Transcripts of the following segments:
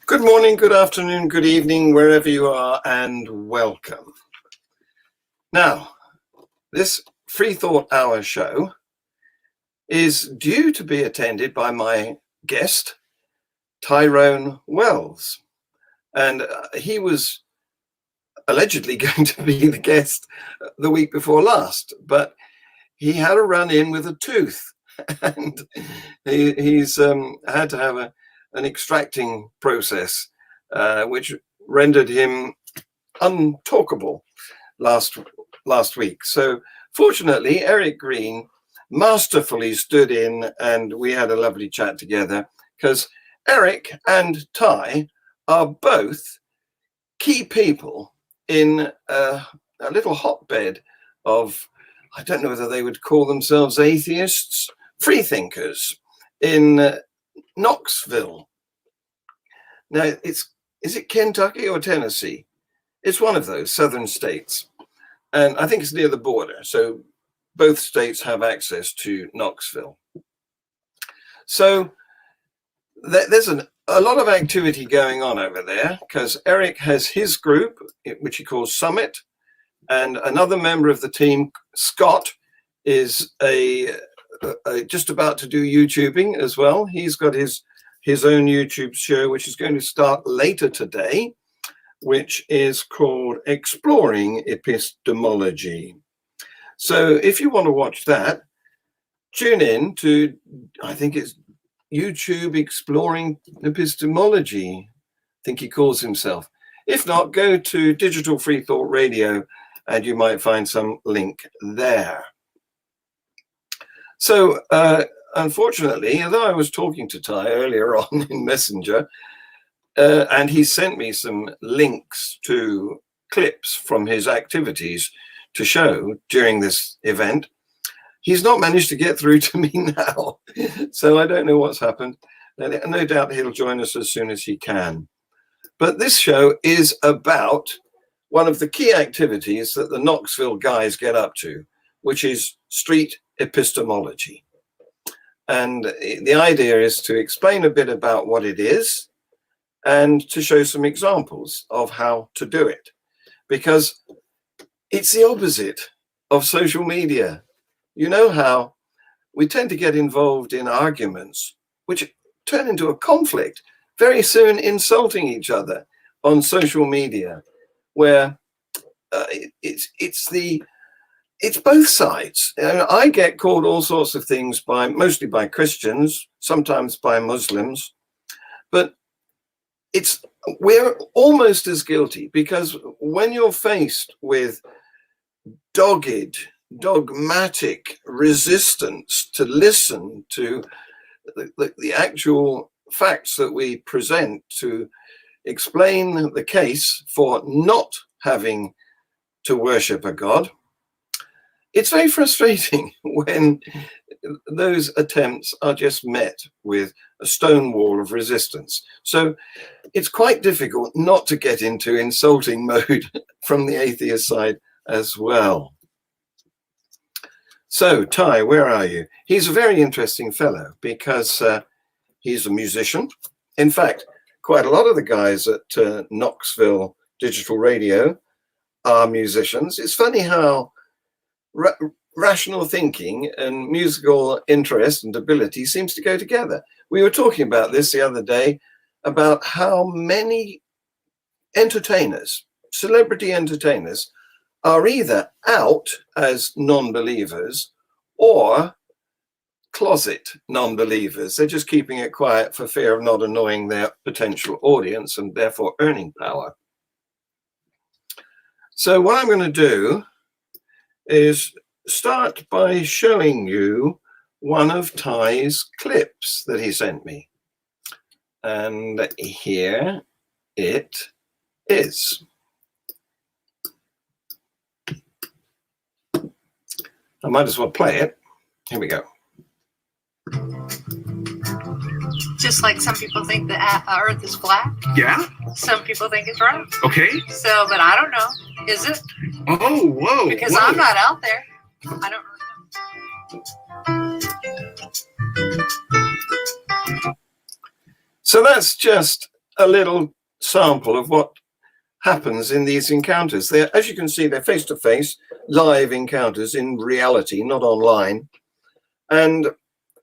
Good morning, good afternoon, good evening, wherever you are, and welcome. Now, this FreeThought Hour show is due to be attended by my guest, Tyrone Wells. And he was allegedly going to be the guest the week before last, but he had a run-in with a tooth, and he's had to have an extracting process, which rendered him untalkable last week. So fortunately, Eric Green masterfully stood in, and we had a lovely chat together, because Eric and Ty are both key people in a little hotbed of, I don't know whether they would call themselves atheists, freethinkers in Knoxville. Now, is it Kentucky or Tennessee? It's one of those southern states. And I think it's near the border. So both states have access to Knoxville. So there's a lot of activity going on over there, because Eric has his group, which he calls Summit, and another member of the team, Scott, is just about to do YouTubing as well. He's got his own YouTube show, which is going to start later today, which is called Exploring Epistemology. So if you want to watch that, tune in to, I think it's YouTube Exploring Epistemology, I think he calls himself. If not, go to Digital FreeThought Radio and you might find some link there. So unfortunately, although I was talking to Ty earlier on in Messenger, and he sent me some links to clips from his activities to show during this event, he's not managed to get through to me now. So I don't know what's happened. No doubt he'll join us as soon as he can. But this show is about one of the key activities that the Knoxville guys get up to, which is street epistemology. And the idea is to explain a bit about what it is and to show some examples of how to do it, because it's the opposite of social media. You know how we tend to get involved in arguments which turn into a conflict, very soon insulting each other on social media, where it's both sides. And I get called all sorts of things mostly by Christians, sometimes by Muslims, but we're almost as guilty, because when you're faced with dogmatic resistance to listen to the actual facts that we present to explain the case for not having to worship a God, it's very frustrating when those attempts are just met with a stone wall of resistance. So it's quite difficult not to get into insulting mode from the atheist side as well. So Ty, where are you? He's a very interesting fellow, because he's a musician. In fact, quite a lot of the guys at Knoxville Digital Radio are musicians. It's funny how rational thinking and musical interest and ability seems to go together. We were talking about this the other day, about how many entertainers, celebrity entertainers, are either out as non-believers or closet non-believers. They're just keeping it quiet for fear of not annoying their potential audience and therefore earning power. So what I'm going to do is start by showing you one of Ty's clips that he sent me. And here it is. I might as well play it. Here we go. Just like some people think the Earth is flat. Yeah? Some people think it's round. Okay. So, but I don't know. Is it? Oh, whoa. Because whoa. I'm not out there. I don't really know. So that's just a little sample of what happens in these encounters. They're, as you can see, they're face-to-face, live encounters in reality, not online. And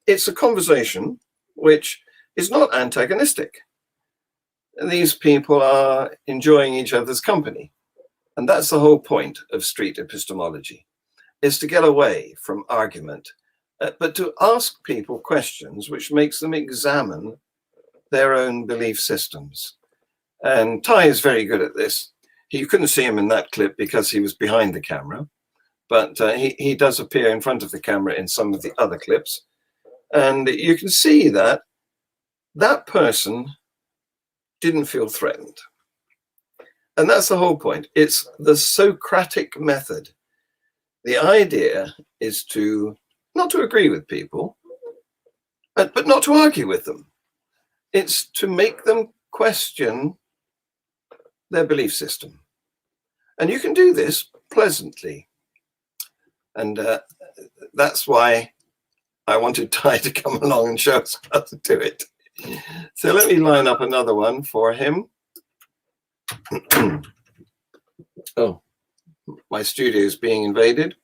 it's a conversation which is not antagonistic. These people are enjoying each other's company. And that's the whole point of street epistemology, is to get away from argument, but to ask people questions which makes them examine their own belief systems. And Ty is very good at this. You couldn't see him in that clip because he was behind the camera, but he does appear in front of the camera in some of the other clips. And you can see that that person didn't feel threatened. And that's the whole point. It's the Socratic method. The idea is to not to agree with people, but not to argue with them. It's to make them question their belief system. And you can do this pleasantly. And that's why I wanted Ty to come along and show us how to do it. So let me line up another one for him. Oh, my studio is being invaded.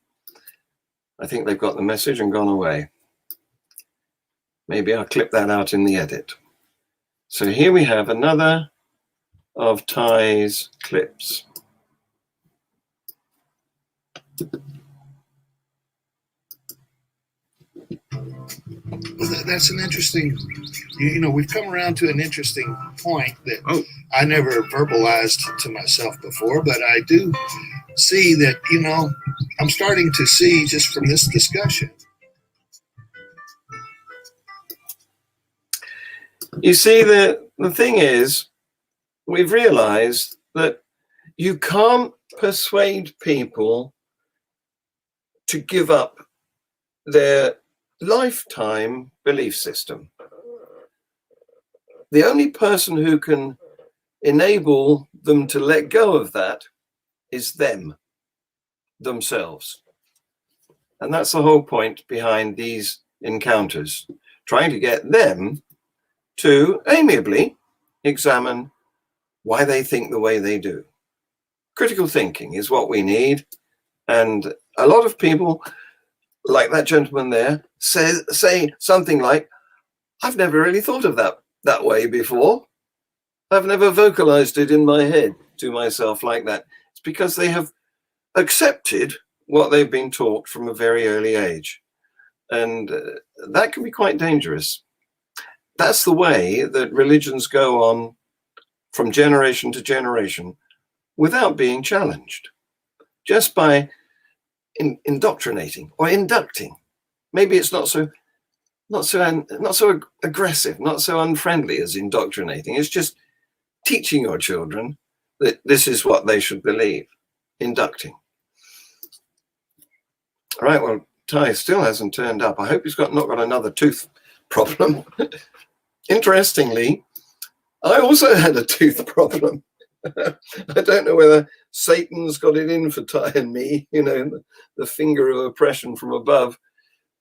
I think they've got the message and gone away. Maybe I'll clip that out in the edit. So here we have another of Ty's clips. Well, that's an interesting, we've come around to an interesting point that I never verbalized to myself before, but I do see that, I'm starting to see just from this discussion. You see, the thing is, we've realized that you can't persuade people to give up their lifetime belief system. The only person who can enable them to let go of that is themselves. And that's the whole point behind these encounters, trying to get them to amiably examine why they think the way they do. Critical thinking is what we need. And a lot of people, like that gentleman there, say something like, I've never really thought of that way before. I've never vocalized it in my head to myself like that. It's because they have accepted what they've been taught from a very early age. And that can be quite dangerous. That's the way that religions go on from generation to generation without being challenged, just by indoctrinating or inducting. Maybe it's not so aggressive, not so unfriendly as indoctrinating. It's just teaching your children that this is what they should believe, inducting. All right, well, Ty still hasn't turned up. I hope he's not got another tooth problem. Interestingly, I also had a tooth problem. I don't know whether Satan's got it in for Ty and me, the finger of oppression from above.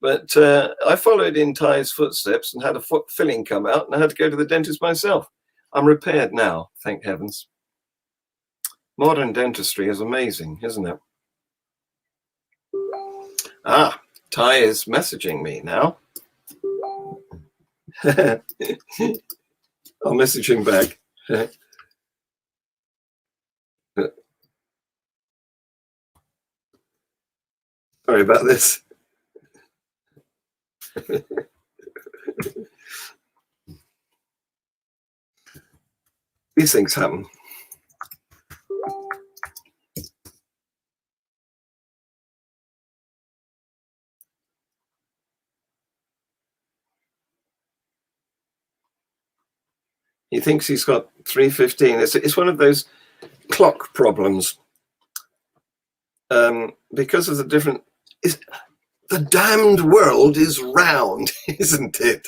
But I followed in Ty's footsteps and had a foot filling come out, and I had to go to the dentist myself. I'm repaired now, thank heavens. Modern dentistry is amazing, isn't it? Ah, Ty is messaging me now. I'll message him back. Sorry about this. These things happen. He thinks he's got 3:15. It's one of those clock problems. Because of the different... The damned world is round, isn't it?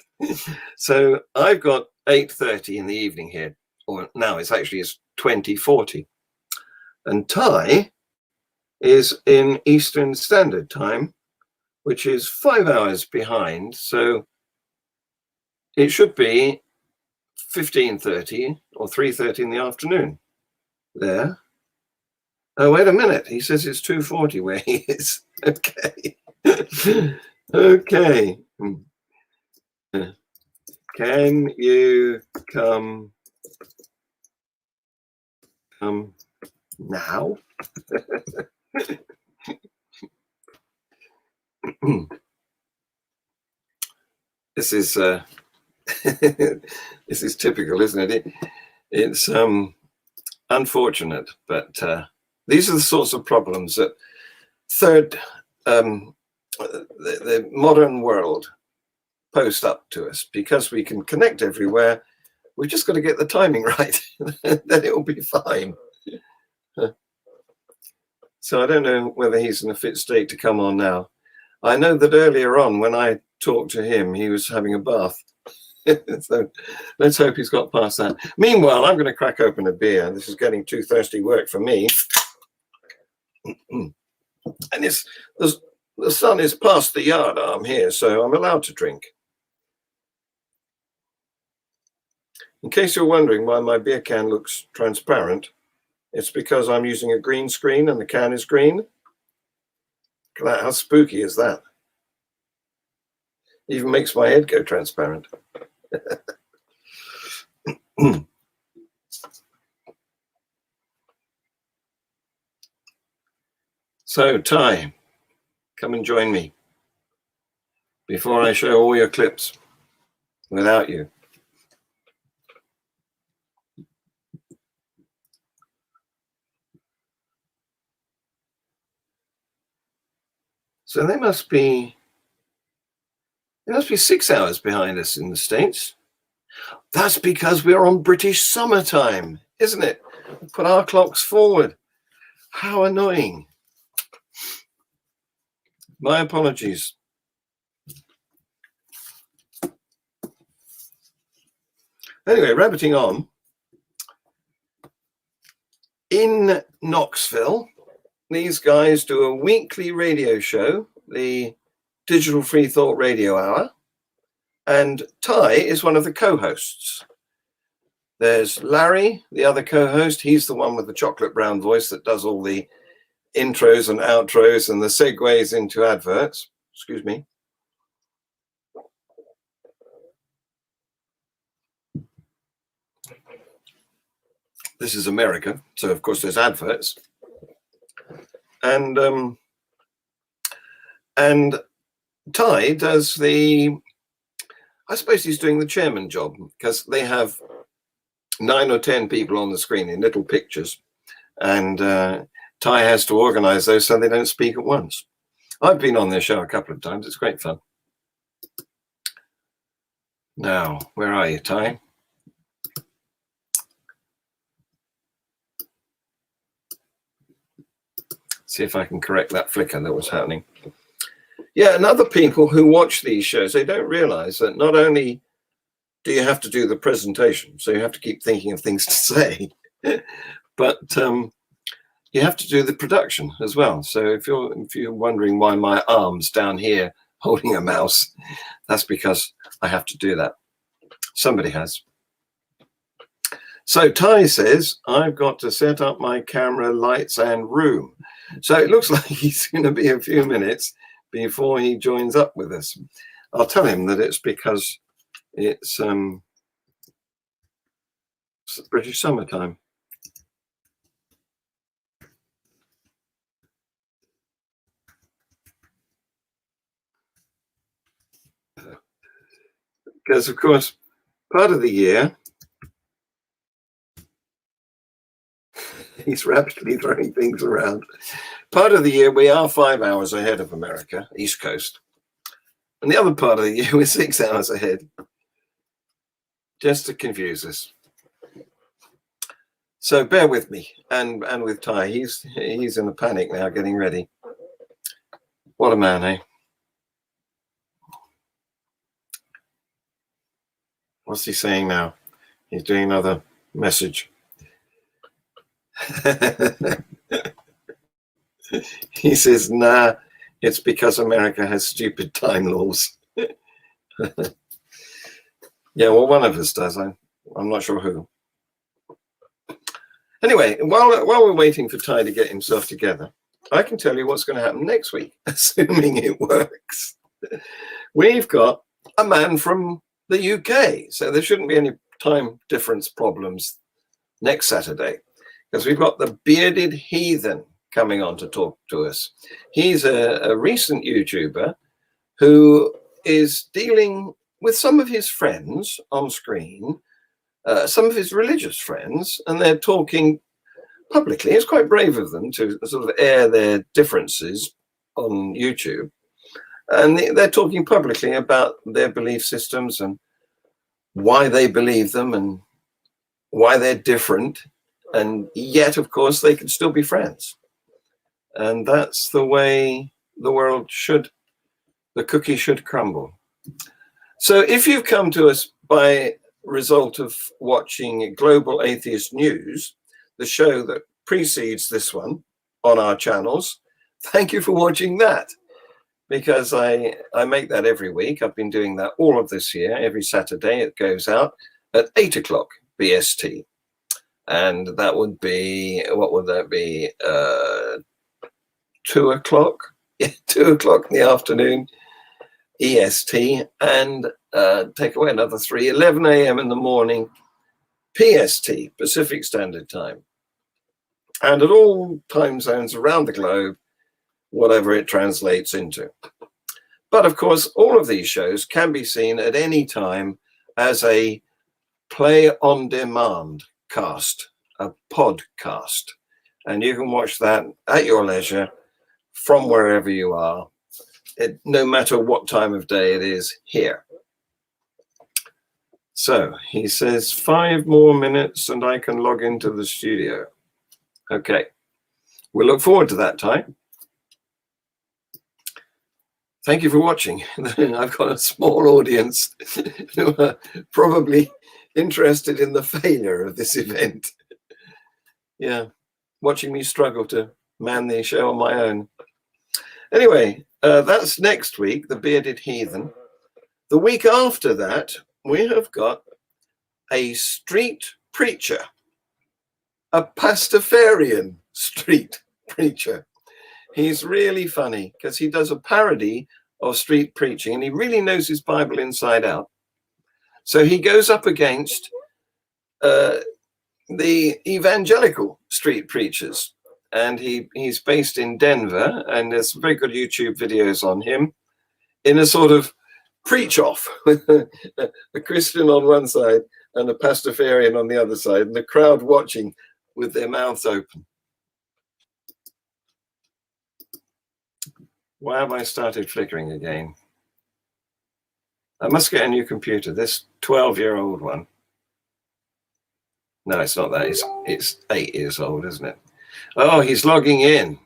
So I've got 8:30 in the evening here, or now it's 20:40. And Ty is in Eastern Standard Time, which is 5 hours behind. So it should be 15:30 or 3:30 in the afternoon. There. Oh, wait a minute. He says it's 2:40 where he is. Okay. Okay. Can you come now? This is this is typical, isn't it? It's unfortunate, but these are the sorts of problems that the modern world post up to us, because we can connect everywhere. We've just got to get the timing right, then it will be fine. So I don't know whether he's in a fit state to come on now. I know that earlier on when I talked to him, he was having a bath. So let's hope he's got past that. Meanwhile, I'm going to crack open a beer. This is getting too thirsty work for me. And the sun is past the yard arm here, so I'm allowed to drink. In case you're wondering why my beer can looks transparent, it's because I'm using a green screen and the can is green. Look at that, how spooky is that? Even makes my head go transparent. So, Ty, come and join me before I show all your clips without you. So they must be 6 hours behind us in the States. That's because we're on British summertime, isn't it? We put our clocks forward. How annoying. My apologies. Anyway, rabbiting on. In Knoxville, these guys do a weekly radio show, the Digital FreeThought Radio Hour, and Ty is one of the co-hosts. There's Larry, the other co-host. He's the one with the chocolate brown voice that does all the intros and outros and the segues into adverts. Excuse me. This is America, so of course there's adverts. And Ty does I suppose he's doing the chairman job, because they have 9 or 10 people on the screen in little pictures, and Ty has to organize those so they don't speak at once. I've been on their show a couple of times. It's great fun. Now, where are you, Ty? See if I can correct that flicker that was happening. Yeah, and other people who watch these shows, they don't realize that not only do you have to do the presentation, so you have to keep thinking of things to say, but you have to do the production as well. So if you're wondering why my arm's down here holding a mouse, that's because I have to do that. Somebody has. So Ty says, I've got to set up my camera, lights, and room. So it looks like he's going to be a few minutes before he joins up with us. I'll tell him that it's because it's British summertime. Because, of course, part of the year, he's rapidly throwing things around. Part of the year, we are 5 hours ahead of America, East Coast. And the other part of the year, we're 6 hours ahead. Just to confuse us. So bear with me and with Ty. He's in a panic now, getting ready. What a man, eh? What's he saying now? He's doing another message. He says, nah, it's because America has stupid time laws. Yeah, well, one of us does. I'm not sure who. Anyway, while we're waiting for Ty to get himself together, I can tell you what's going to happen next week, assuming it works. We've got a man from the UK, so there shouldn't be any time difference problems next Saturday, because we've got the Bearded Heathen coming on to talk to us. He's a recent YouTuber who is dealing with some of his friends on screen, some of his religious friends, and they're talking publicly. It's quite brave of them to sort of air their differences on YouTube. And they're talking publicly about their belief systems and why they believe them and why they're different. And yet, of course, they can still be friends. And that's the way the world should, the cookie should crumble. So if you've come to us by result of watching Global Atheist News, the show that precedes this one on our channels, thank you for watching that, because I make that every week. I've been doing that all of this year. Every Saturday it goes out at 8 o'clock BST. And that would be, what would that be? 2 o'clock? Yeah, 2 o'clock in the afternoon EST, and take away another 3, 11 a.m. in the morning PST, Pacific Standard Time. And at all time zones around the globe, whatever it translates into. But of course, all of these shows can be seen at any time as a play on demand cast, a podcast. And you can watch that at your leisure from wherever you are, no matter what time of day it is here. So he says 5 more minutes and I can log into the studio. Okay, we'll look forward to that time. Thank you for watching. I've got a small audience who are probably interested in the failure of this event. Yeah, watching me struggle to man the show on my own. Anyway, that's next week, the Bearded Heathen. The week after that, we have got a street preacher, a Pastafarian street preacher. He's really funny because he does a parody of street preaching and he really knows his Bible inside out. So he goes up against the evangelical street preachers, and he's based in Denver, and there's some very good YouTube videos on him in a sort of preach off with a Christian on one side and a Pastafarian on the other side, and the crowd watching with their mouths open. Why have I started flickering again? I must get a new computer, this 12-year-old one. No, it's not that. It's 8 years old, isn't it? Oh, he's logging in.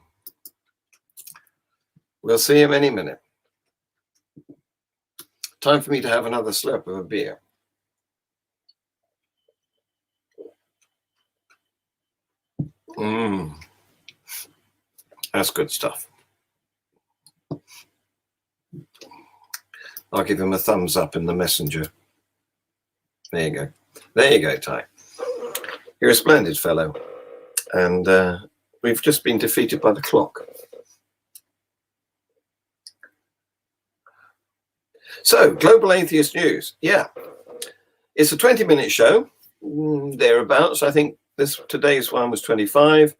We'll see him any minute. Time for me to have another slurp of a beer. That's good stuff. I'll give him a thumbs up in the messenger. There you go. There you go, Ty. You're a splendid fellow. And we've just been defeated by the clock. So, Global Atheist News. Yeah. It's a 20-minute show, thereabouts. I think today's one was 25.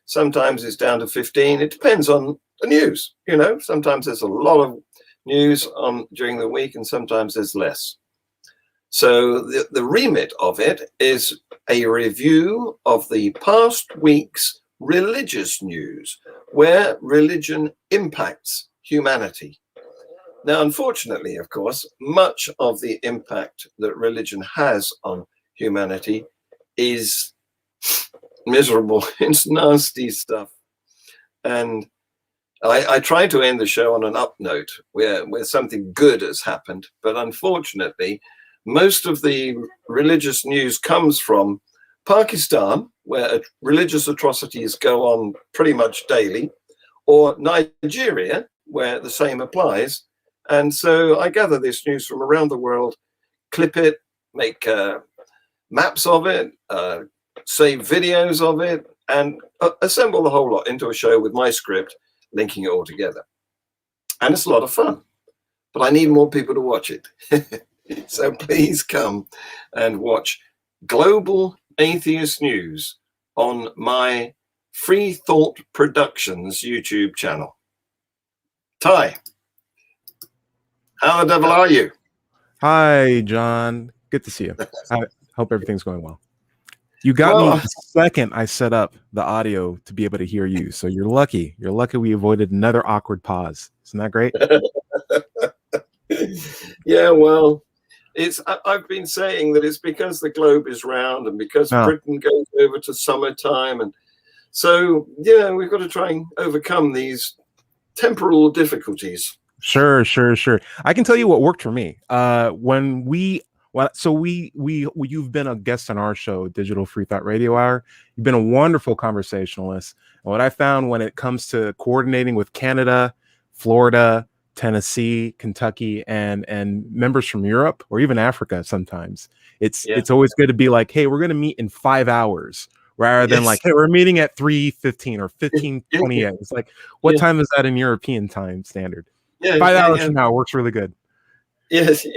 Sometimes it's down to 15. It depends on the news. You know, sometimes there's a lot of news during the week and sometimes there's less. So the remit of it is a review of the past week's religious news, where religion impacts humanity. Now, unfortunately, of course, much of the impact that religion has on humanity is miserable. It's nasty stuff. And I tried to end the show on an up note where something good has happened, but unfortunately, most of the religious news comes from Pakistan, where religious atrocities go on pretty much daily, or Nigeria, where the same applies. And so I gather this news from around the world, clip it, make maps of it, save videos of it, and assemble the whole lot into a show with my script, linking it all together. And it's a lot of fun, but I need more people to watch it. So please come and watch Global Atheist News on my FreeThought Productions YouTube channel. Ty, how the devil are you? Hi, John. Good to see you. I hope everything's going well. You got me the second I set up the audio to be able to hear you. So you're lucky. You're lucky we avoided another awkward pause. Isn't that great? Yeah, well, I've been saying that it's because the globe is round and because Britain goes over to summertime. And so, yeah, we've got to try and overcome these temporal difficulties. Sure. I can tell you what worked for me. You've been a guest on our show, Digital Free Thought Radio Hour. You've been a wonderful conversationalist. And what I found when it comes to coordinating with Canada, Florida, Tennessee, Kentucky, and members from Europe or even Africa, sometimes it's always good to be like, hey, we're going to meet in 5 hours, rather than like, hey, we're meeting at 3:15 or 15:28. It's like, what time is that in European time standard? 5 hours from now works really good. Yes.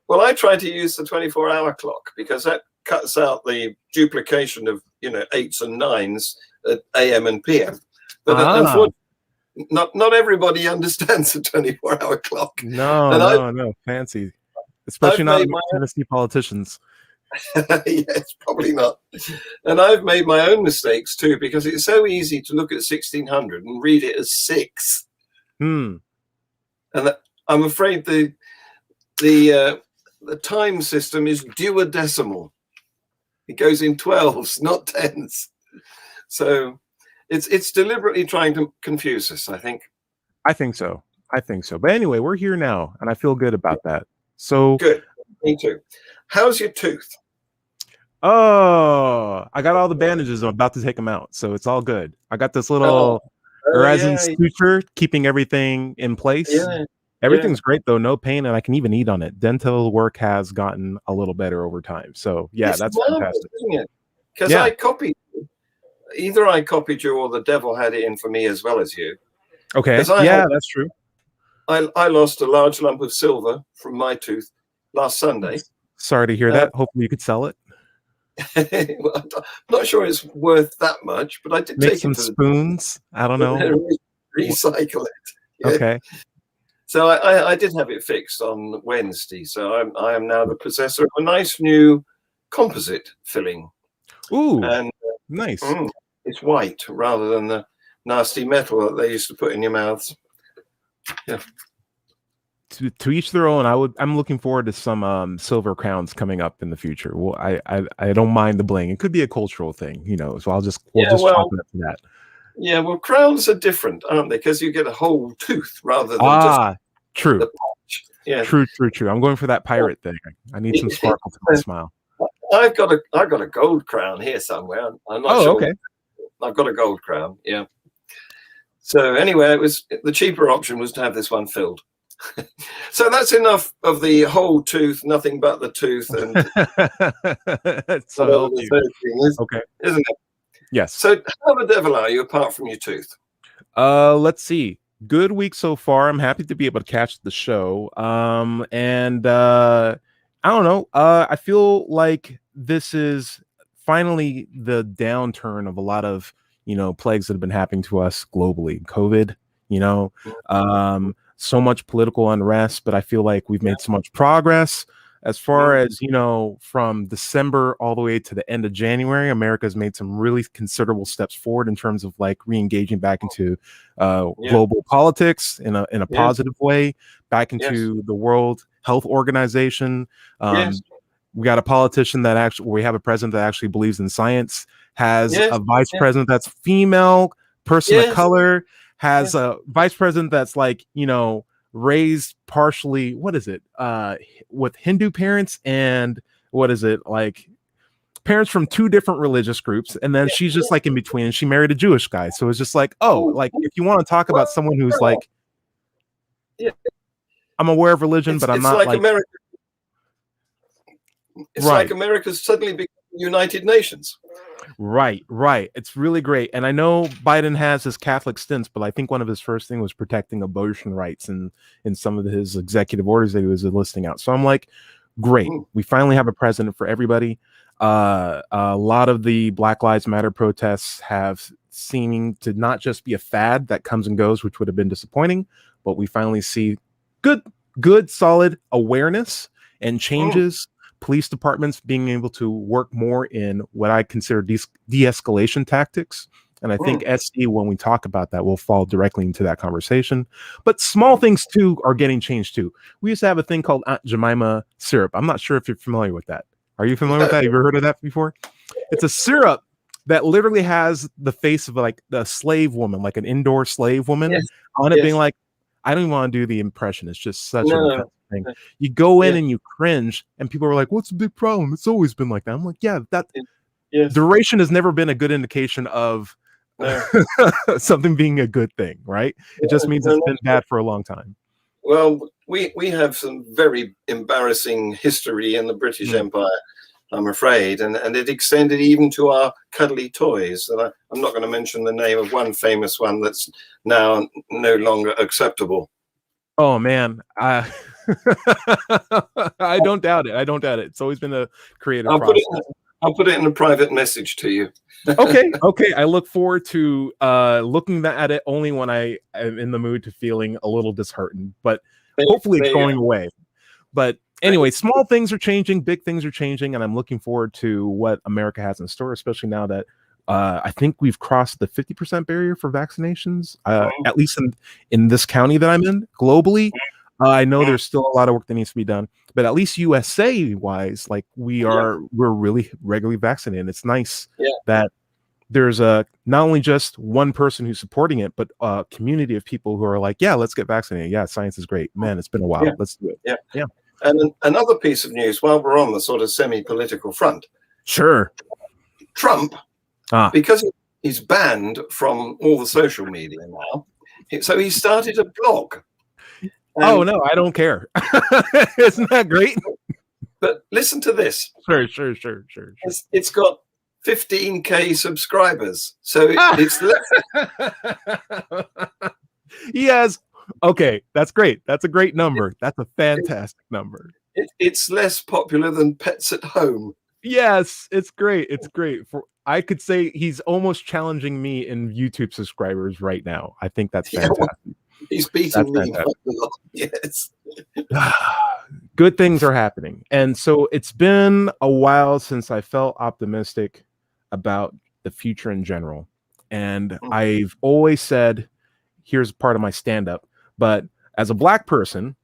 Well, I try to use the 24-hour clock because that cuts out the duplication of 8s and 9s at AM and PM. But unfortunately, not everybody understands the 24-hour clock. No, fancy, especially not Tennessee politicians. Yes, probably not. And I've made my own mistakes too, because it's so easy to look at 1600 and read it as 6. And I'm afraid the time system is duodecimal. It goes in 12s, not 10s. So it's deliberately trying to confuse us, I think. I think so. But anyway, we're here now, and I feel good about that. So good. Me too. How's your tooth? Oh, I got all the bandages. I'm about to take them out, so it's all good. I got this little resin suture keeping everything in place. Everything's great though, no pain, and I can even eat on it. Dental work has gotten a little better over time. So that's fantastic. Because I copied you. Either I copied you or the devil had it in for me as well as you. Okay. That's true. I lost a large lump of silver from my tooth last Sunday. Sorry to hear that. Hopefully you could sell it. Well, I'm not sure it's worth that much, but I did make take some it to spoons. I don't know. Recycle it. Yeah. Okay. So I did have it fixed on Wednesday. So I am now the possessor of a nice new composite filling. Ooh, and nice. It's white rather than the nasty metal that they used to put in your mouths. Yeah. To each their own. I'm looking forward to some silver crowns coming up in the future. Well, I don't mind the bling. It could be a cultural thing, so we'll just chalk it up to that. Yeah, well, crowns are different, aren't they? Because you get a whole tooth rather than just true. The patch. Yeah, true. I'm going for that pirate thing. I need some sparkle to my smile. I've got a gold crown here somewhere. I'm not sure. Okay. I've got a gold crown. Yeah. So anyway, the cheaper option was to have this one filled. So that's enough of the whole tooth, nothing but the tooth, and so okay, isn't it? Yes. So how the devil are you apart from your tooth? Let's see. Good week so far. I'm happy to be able to catch the show. And I don't know. I feel like this is finally the downturn of a lot of plagues that have been happening to us globally. COVID, so much political unrest, but I feel like we've made so much progress. As far as, from December all the way to the end of January, America has made some really considerable steps forward in terms of like re-engaging back into global politics in a positive way, back into the World Health Organization. We got a politician we have a president that actually believes in science, has a vice president that's female, person of color, has a vice president that's like, raised partially, with Hindu parents and parents from two different religious groups, and then she's just like in between, and she married a Jewish guy. So it's just like, if you want to talk about someone who's like, I'm aware of religion, but I'm not like America. It's like America's suddenly become United Nations. Right. It's really great. And I know Biden has his Catholic stints, but I think one of his first thing was protecting abortion rights and in some of his executive orders that he was listing out. So I'm like, great. We finally have a president for everybody. A lot of the Black Lives Matter protests have seeming to not just be a fad that comes and goes, which would have been disappointing, but we finally see good, solid awareness and changes. Police departments being able to work more in what I consider de-escalation tactics. And I think SD, when we talk about that, will fall directly into that conversation. But small things, too, are getting changed, too. We used to have a thing called Aunt Jemima syrup. I'm not sure if you're familiar with that. Are you familiar with that? Have you ever heard of that before? It's a syrup that literally has the face of like the slave woman, like an indoor slave woman on it, being like, I don't even want to do the impression. It's just such an offensive thing. You go in and you cringe, and people are like, what's the big problem? It's always been like that. I'm like, yeah, that duration has never been a good indication of something being a good thing, right? It just means it's been bad for a long time. Well, we have some very embarrassing history in the British Empire, I'm afraid, and it extended even to our cuddly toys. And I'm not going to mention the name of one famous one that's now no longer acceptable. Oh man, I don't doubt it. It's always been a creative process. I'll put it in a private message to you. Okay. I look forward to looking at it only when I am in the mood to feeling a little disheartened, but hopefully it's going away. But anyway, small things are changing, big things are changing, and I'm looking forward to what America has in store, especially now that I think we've crossed the 50% barrier for vaccinations, at least in this county that I'm in. Globally, I know there's still a lot of work that needs to be done, but at least USA wise, like we're really regularly vaccinated. It's nice that there's not only just one person who's supporting it, but a community of people who are like, yeah, let's get vaccinated. Yeah, science is great. Man, it's been a while. Let's do it. Yeah. And another piece of news while we're on the sort of semi-political front. Sure. Trump, because he's banned from all the social media now, so he started a blog. Oh, no, I don't care. Isn't that great? But listen to this. Sure. It's got 15K subscribers. So it's less. Yes. Okay, that's great. That's a great number. That's a fantastic number. It's less popular than Pets at Home. Yes, it's great. I could say he's almost challenging me in YouTube subscribers right now. I think that's fantastic. He's beating me. Yes. Good things are happening. And so it's been a while since I felt optimistic about the future in general. And I've always said, here's part of my stand-up, but as a Black person,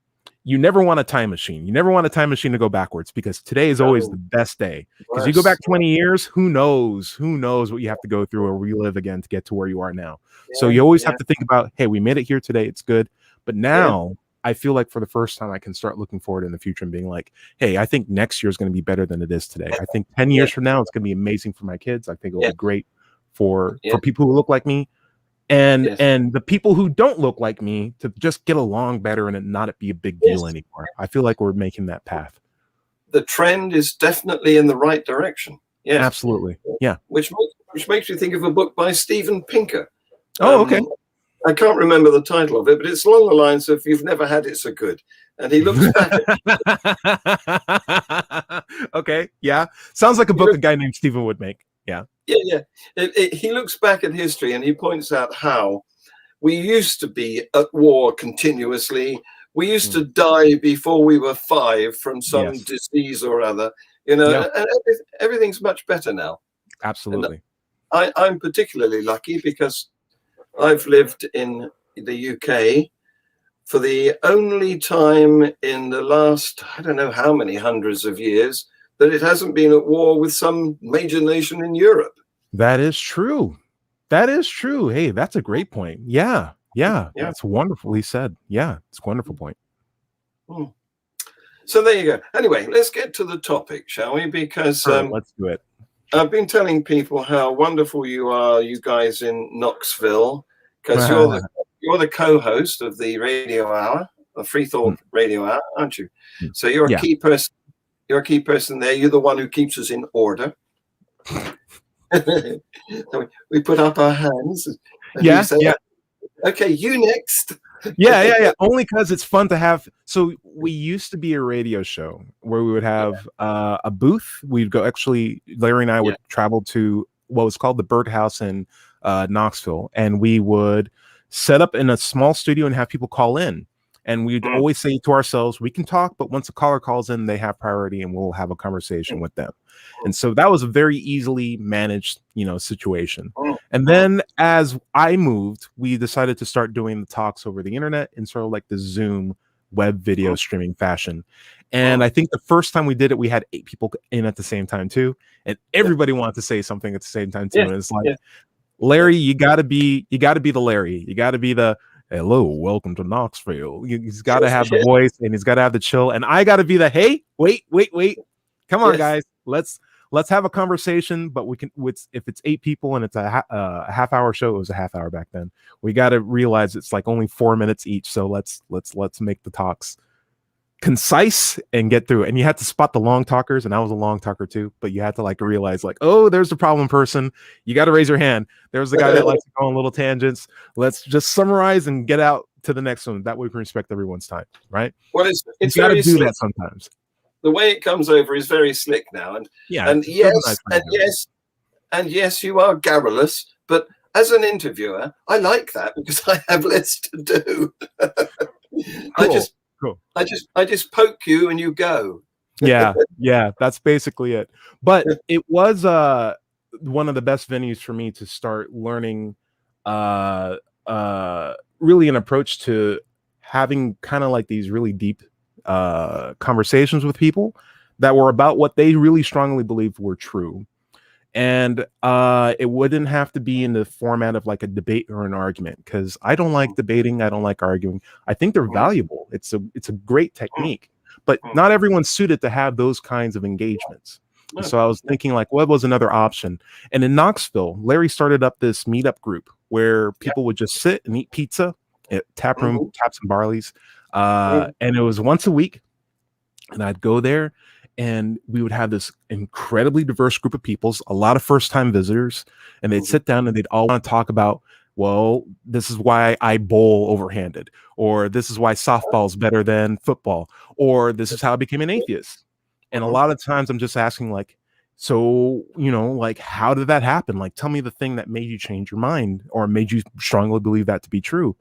you never want a time machine. You never want a time machine to go backwards, because today is always the best day. Because you go back 20 years, who knows what you have to go through or relive again to get to where you are now. So you always have to think about, hey, we made it here today. It's good. But now I feel like for the first time, I can start looking forward in the future and being like, hey, I think next year is going to be better than it is today. I think 10 years from now, it's going to be amazing for my kids. I think it'll be great for people who look like me. And the people who don't look like me to just get along better and it not be a big deal anymore. I feel like we're making that path. The trend is definitely in the right direction. Yes, absolutely. Yeah. Which makes me think of a book by Steven Pinker. Oh, okay. I can't remember the title of it, but it's along the lines of "You've never had it so good." And he looks back. Okay. Yeah. Sounds like a book a guy named Stephen would make. Yeah. Yeah. He looks back at history and he points out how we used to be at war continuously. We used to die before we were 5 from some disease or other, and everything's much better now. Absolutely. And I'm particularly lucky because I've lived in the UK for the only time in the last, I don't know how many hundreds of years, that it hasn't been at war with some major nation in Europe. That is true. Hey, that's a great point. Yeah. That's wonderfully said. Yeah, it's a wonderful point. So there you go. Anyway, let's get to the topic, shall we? Because let's do it. I've been telling people how wonderful you are, you guys in Knoxville, because you're the co-host of the radio hour, the FreeThought radio hour, aren't you? So you're a key person. You're a key person there. You're the one who keeps us in order. So we put up our hands. And Yeah, you say, yeah. Okay, you next. Yeah. Only because it's fun to have. So we used to be a radio show where we would have a booth. We'd go. Actually, Larry and I would travel to what was called the Birdhouse in Knoxville, and we would set up in a small studio and have people call in. And we'd always say to ourselves, we can talk, but once a caller calls in, they have priority and we'll have a conversation with them. And so that was a very easily managed, situation. And then as I moved, we decided to start doing the talks over the internet in sort of like the Zoom web video streaming fashion. And I think the first time we did it, we had 8 people in at the same time too. And everybody wanted to say something at the same time too. And it's like, Larry, you gotta be the Larry. You gotta be the hello, welcome to Knoxville. He's got to have the voice and he's got to have the chill. And I got to be the, hey, wait. Come on, guys. Let's have a conversation. But we can, if it's 8 people and it's a half-hour show, it was a half hour back then. We got to realize it's like only 4 minutes each. So let's make the talks concise and get through it. And you had to spot the long talkers, and I was a long talker too, but you had to like realize like, oh, there's the problem person. You got to raise your hand. There's the guy that likes to go on little tangents. Let's just summarize and get out to the next one. That way we can respect everyone's time, right? Well, it's got to do slick. that sometimes. The way it comes over is very slick now, and yes, you are garrulous, but as an interviewer, I like that because I have less to do. Cool. I just poke you and you go. yeah, that's basically it. But it was one of the best venues for me to start learning really an approach to having kind of like these really deep conversations with people that were about what they really strongly believed were true. And it wouldn't have to be in the format of like a debate or an argument, because I don't like debating. I don't like arguing. I think they're valuable. It's a great technique, but not everyone's suited to have those kinds of engagements. And so I was thinking like, what was another option? And in Knoxville, Larry started up this meetup group where people would just sit and eat pizza at Taproom, Taps and Barley's. And it was once a week. And I'd go there, and we would have this incredibly diverse group of people, a lot of first-time visitors, and they'd sit down and they'd all want to talk about, well, this is why I bowl overhanded, or this is why softball is better than football, or this is how I became an atheist. And a lot of times I'm just asking like, so, like, how did that happen? Like, tell me the thing that made you change your mind or made you strongly believe that to be true.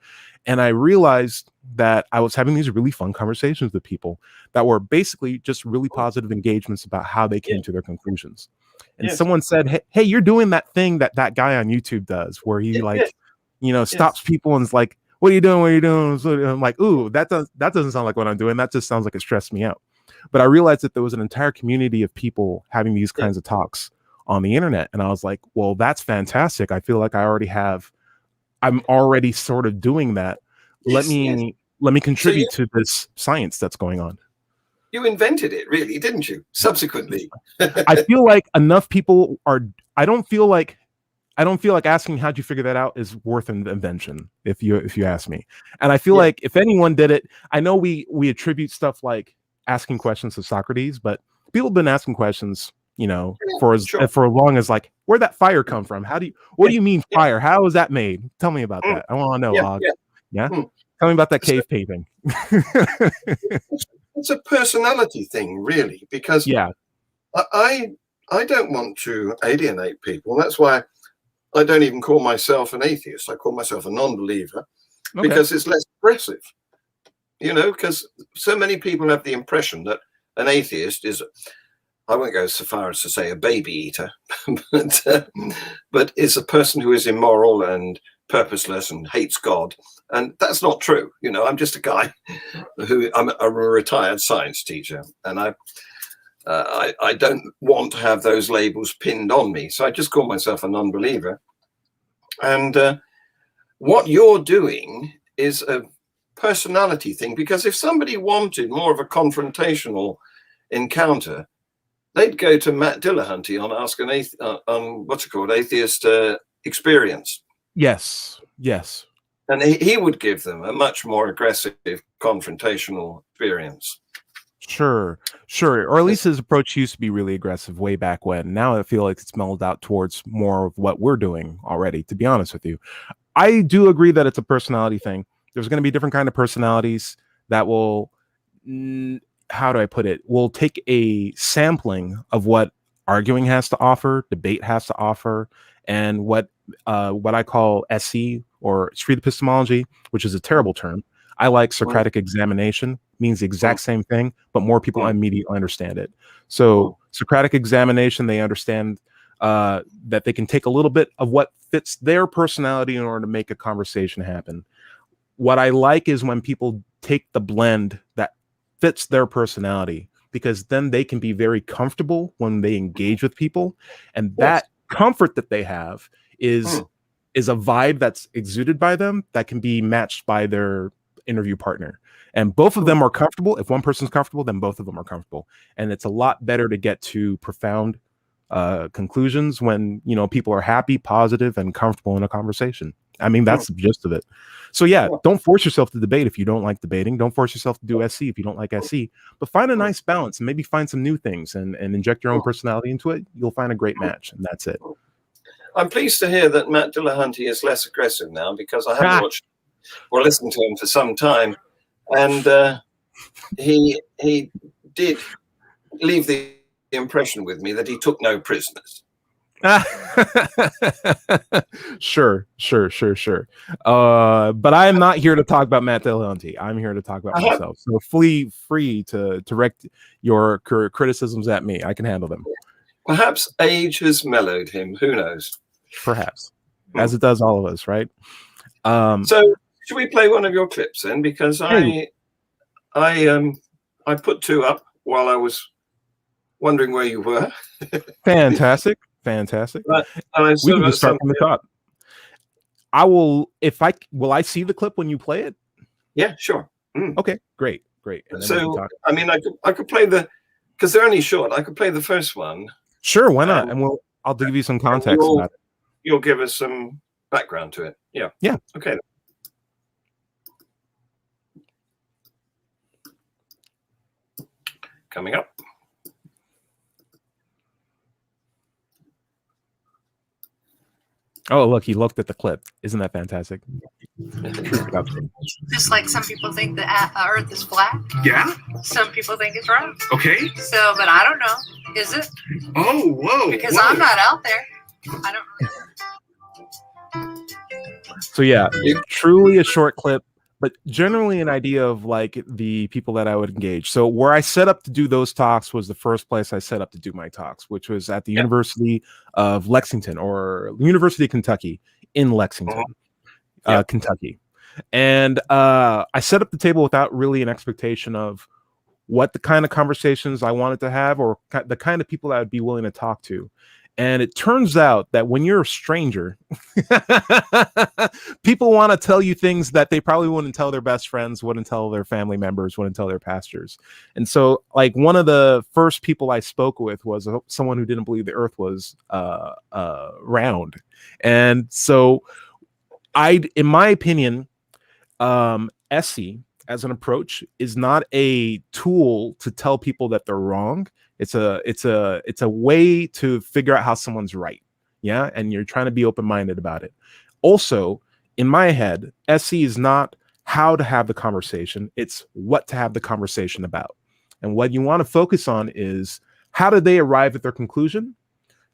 And I realized that I was having these really fun conversations with people that were basically just really positive engagements about how they came to their conclusions. And someone said, hey, you're doing that thing that guy on YouTube does where he stops people and is like, what are you doing? What are you doing? So I'm like, ooh, that doesn't sound like what I'm doing. That just sounds like it stressed me out. But I realized that there was an entire community of people having these kinds of talks on the internet. And I was like, well, that's fantastic. I feel like I'm already sort of doing that. Let me contribute to this science that's going on. You invented it, really, didn't you? Subsequently. I feel like enough people I don't feel like asking how'd you figure that out is worth an invention, if you ask me. And I feel like if anyone did it, I know we attribute stuff like asking questions to Socrates, but people have been asking questions, for as long as like, where'd that fire come from? What do you mean fire? How is that made? Tell me about that. I want to know, Og. Tell me about that cave painting. It's a personality thing, really, because I don't want to alienate people. That's why I don't even call myself an atheist. I call myself a non-believer because it's less aggressive. Because so many people have the impression that an atheist is, I won't go so far as to say a baby eater, but is a person who is immoral and purposeless and hates God. And that's not true. I'm just a guy I'm a retired science teacher, and I don't want to have those labels pinned on me. So I just call myself a non-believer. And what you're doing is a personality thing, because if somebody wanted more of a confrontational encounter, they'd go to Matt Dillahunty on Ask an Atheist Experience. Yes. And he would give them a much more aggressive confrontational experience. Sure, sure. Or at least his approach used to be really aggressive way back when. Now I feel like it's mellowed out towards more of what we're doing already, to be honest with you. I do agree that it's a personality thing. There's going to be different kind of personalities that will, how do I put it? Will take a sampling of what arguing has to offer, debate has to offer, and what I call SE or street epistemology, which is a terrible term. I like Socratic examination, means the exact same thing, but more people immediately understand it. So Socratic examination, they understand that they can take a little bit of what fits their personality in order to make a conversation happen. What I like is when people take the blend that fits their personality, because then they can be very comfortable when they engage with people. And that comfort that they have is a vibe that's exuded by them that can be matched by their interview partner. And both of them are comfortable. If one person's comfortable, then both of them are comfortable. And it's a lot better to get to profound conclusions when, you know, people are happy, positive, and comfortable in a conversation. I mean, that's the gist of it. So yeah, don't force yourself to debate if you don't like debating. Don't force yourself to do SC if you don't like SC. But find a nice balance and maybe find some new things and inject your own personality into it. You'll find a great match, and that's it. I'm pleased to hear that Matt Dillahunty is less aggressive now, because I haven't watched or listened to him for some time, and he did leave the impression with me that he took no prisoners. Sure. But I am not here to talk about Matt Dillahunty. I'm here to talk about myself. So free to direct your criticisms at me. I can handle them. Perhaps age has mellowed him. Who knows? Perhaps, as it does all of us, right? So should we play one of your clips then? Because I put two up while I was wondering where you were. Fantastic. But We can just start from the top. Will I see the clip when you play it? Yeah, sure. Okay, great. And so I mean, I could play because they're only short. I could play the first one. Sure, why not? And I'll give you some context about it. You'll give us some background to it. Yeah. Okay. Coming up. Oh, look, he looked at the clip. Isn't that fantastic? Just like some people think the Earth is flat. Yeah. Some people think it's round. Okay. So, but I don't know. Is it? Oh, whoa. Because I'm not out there. I don't really know. So yeah, truly a short clip, but generally an idea of like the people that I would engage. So where I set up to do those talks was the first place I set up to do my talks, which was at the University of Lexington, or University of Kentucky in Lexington, Kentucky. And I set up the table without really an expectation of what the kind of conversations I wanted to have or the kind of people I would be willing to talk to. And it turns out that when you're a stranger, people want to tell you things that they probably wouldn't tell their best friends, wouldn't tell their family members, wouldn't tell their pastors. And so, like, one of the first people I spoke with was someone who didn't believe the earth was round. And so in my opinion, SE as an approach is not a tool to tell people that they're wrong. It's a way to figure out how someone's right. Yeah. And you're trying to be open-minded about it. Also, in my head, SE is not how to have the conversation. It's what to have the conversation about. And what you want to focus on is how did they arrive at their conclusion?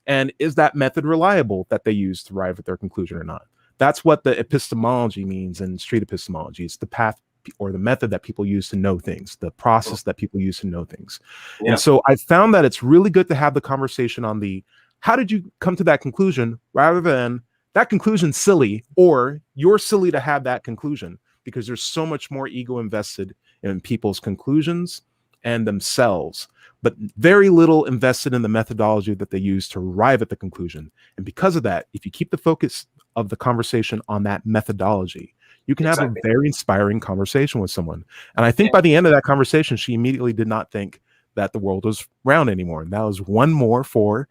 And is that method reliable that they use to arrive at their conclusion or not? That's what the epistemology means in street epistemology. It's the path or the method that people use to know things, the process that people use to know things. Yeah. And so I found that it's really good to have the conversation on the, how did you come to that conclusion, rather than that conclusion's silly, or you're silly to have that conclusion, because there's so much more ego invested in people's conclusions and themselves, but very little invested in the methodology that they use to arrive at the conclusion. And because of that, if you keep the focus of the conversation on that methodology, you can have a very inspiring conversation with someone. And I think by the end of that conversation, she immediately did not think that the world was round anymore. And that was one more for,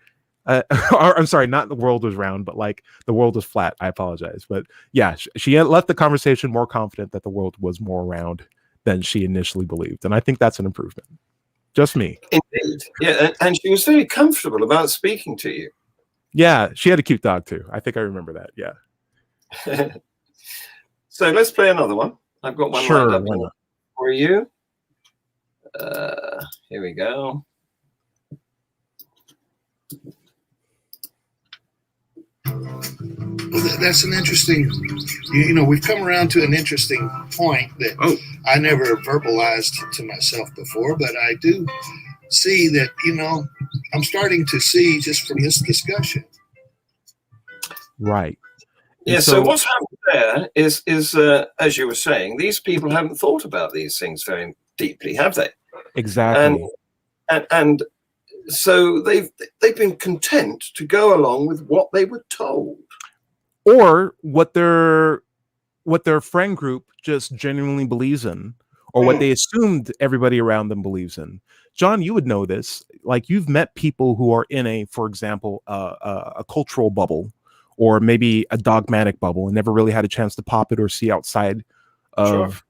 I'm sorry, not the world was round, but like the world was flat. I apologize. But yeah, she left the conversation more confident that the world was more round than she initially believed. And I think that's an improvement. Just me. Indeed. Yeah, and she was very comfortable about speaking to you. Yeah, she had a cute dog too. I think I remember that. Yeah. So let's play another one. I've got one Sure. lined Why up not? for you. Here we go. Well, that's an interesting, we've come around to an interesting point that I never verbalized to myself before, but I do see that, I'm starting to see just from this discussion. Right. Yeah, so what's happened there is as you were saying, these people haven't thought about these things very deeply, have they? Exactly. And so they've been content to go along with what they were told, or what their friend group just genuinely believes in, or what they assumed everybody around them believes in. John, you would know this. Like, you've met people who are in for example, a cultural bubble, or maybe a dogmatic bubble, and never really had a chance to pop it or see outside of,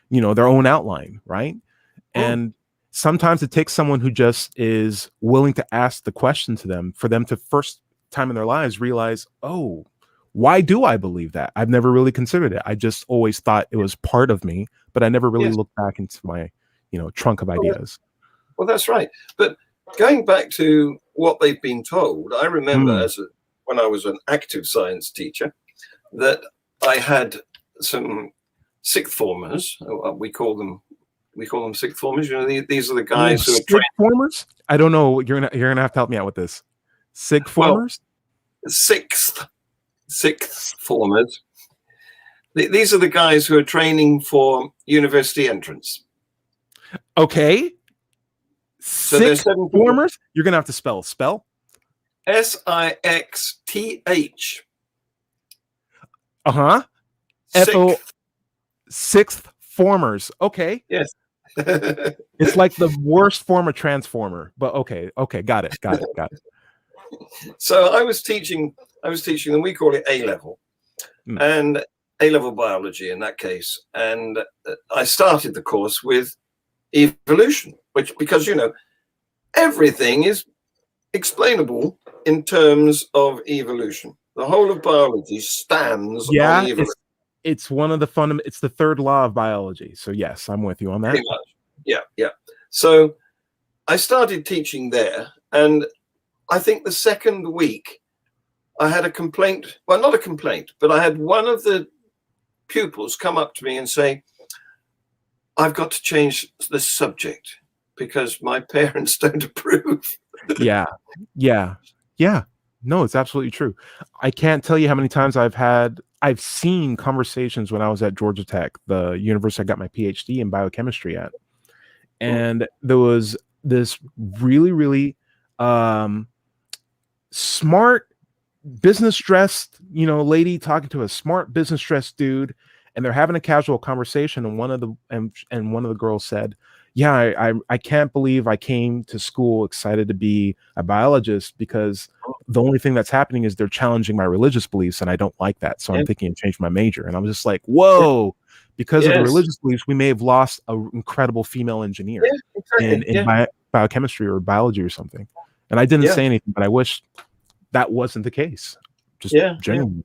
their own outline, right? And sometimes it takes someone who just is willing to ask the question to them for them to first time in their lives realize, oh, why do I believe that? I've never really considered it. I just always thought it was part of me, but I never really looked back into my, trunk of ideas. Well, that's right. But going back to what they've been told, I remember when I was an active science teacher, that I had some sixth formers. We call them sixth formers. These are the guys who are trained. Formers? I don't know. You're gonna have to help me out with this. Sig formers? Well, sixth formers. These are the guys who are training for university entrance. Okay. So sixth formers? You're gonna have to spell. SIXTH. Sixth formers. Okay. Yes. It's like the worst form of transformer, but okay. Got it. So I was teaching them, we call it A-level, and A-level biology in that case. And I started the course with evolution, because everything is explainable in terms of evolution. The whole of biology stands on evolution. It's one of the it's the third law of biology. So yes, I'm with you on that. Pretty much. Yeah. So I started teaching there, and I think the second week I had a complaint. Well, not a complaint, but I had one of the pupils come up to me and say, I've got to change the subject because my parents don't approve. Yeah. No, it's absolutely true. I can't tell you how many times I've seen conversations when I was at Georgia Tech, the university I got my PhD in biochemistry at. And there was this really, really smart business dressed, lady talking to a smart business dressed dude, and they're having a casual conversation. And one of the girls said, yeah, I can't believe I came to school excited to be a biologist because the only thing that's happening is they're challenging my religious beliefs, and I don't like that. So I'm thinking of changing my major. And I was just like, whoa, because of the religious beliefs, we may have lost an incredible female engineer in biochemistry or biology or something. And I didn't say anything, but I wish that wasn't the case. Just genuinely.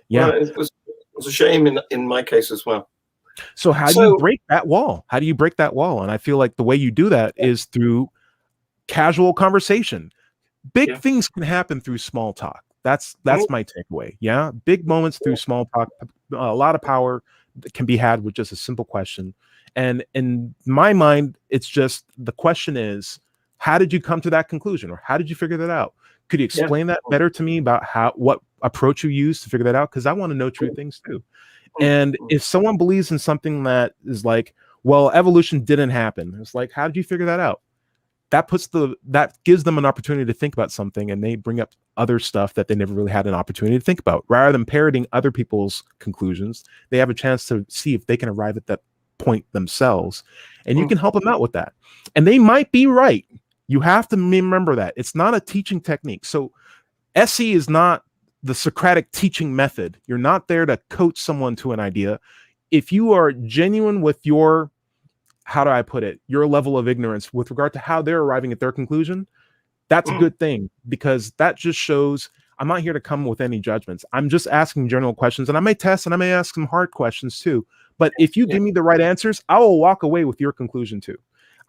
Yeah. Well, it was a shame in my case as well. So how do you break that wall? And I feel like the way you do that is through casual conversation. Big things can happen through small talk. That's my takeaway. Yeah. Big moments through small talk. A lot of power can be had with just a simple question. And in my mind, it's just, the question is, how did you come to that conclusion? Or how did you figure that out? Could you explain that better to me about what approach you use to figure that out? Because I want to know true things too. And if someone believes in something that is like, well, evolution didn't happen, it's like, how did you figure that out? That gives them an opportunity to think about something, and they bring up other stuff that they never really had an opportunity to think about. Rather than parroting other people's conclusions, they have a chance to see if they can arrive at that point themselves, and you can help them out with that. And they might be right. You have to remember that it's not a teaching technique. So SE is not the Socratic teaching method. You're not there to coach someone to an idea. If you are genuine with your how do I put it, your level of ignorance with regard to how they're arriving at their conclusion, that's a good thing, because that just shows I'm not here to come with any judgments. I'm just asking general questions, and I may test and I may ask some hard questions too. But if you give me the right answers, I will walk away with your conclusion too.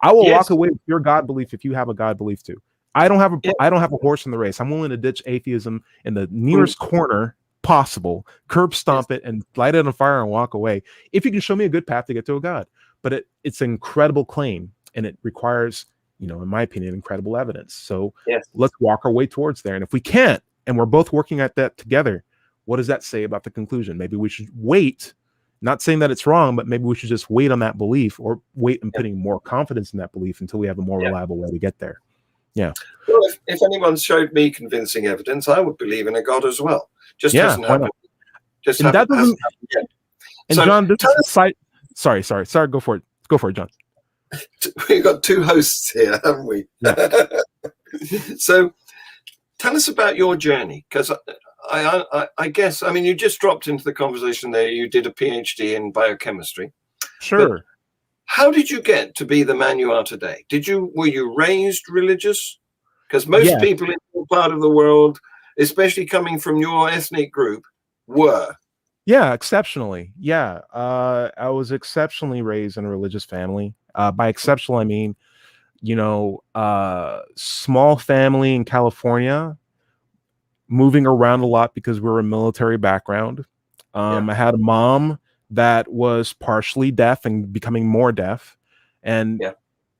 I will walk away with your God belief if you have a God belief too. I don't have a horse in the race. I'm willing to ditch atheism in the nearest corner possible, curb stomp it and light it on fire and walk away, if you can show me a good path to get to a God. But it's an incredible claim, and it requires, in my opinion, incredible evidence. So let's walk our way towards there. And if we can't, and we're both working at that together, what does that say about the conclusion? Maybe we should wait, not saying that it's wrong, but maybe we should just wait on that belief, or wait and putting more confidence in that belief until we have a more reliable way to get there. Yeah. Well, if anyone showed me convincing evidence, I would believe in a God as well. Just hasn't happened. Just and that doesn't. Yet. And so, John, sorry. Go for it, John. We've got two hosts here, haven't we? Yeah. So tell us about your journey, because I guess, you just dropped into the conversation there. You did a PhD in biochemistry. Sure. But how did you get to be the man you are today? Were you raised religious? Because most people in your part of the world, especially coming from your ethnic group, were. Yeah, exceptionally. Yeah. I was exceptionally raised in a religious family. By exceptional, I mean, small family in California, moving around a lot because we were a military background. I had a mom that was partially deaf and becoming more deaf. And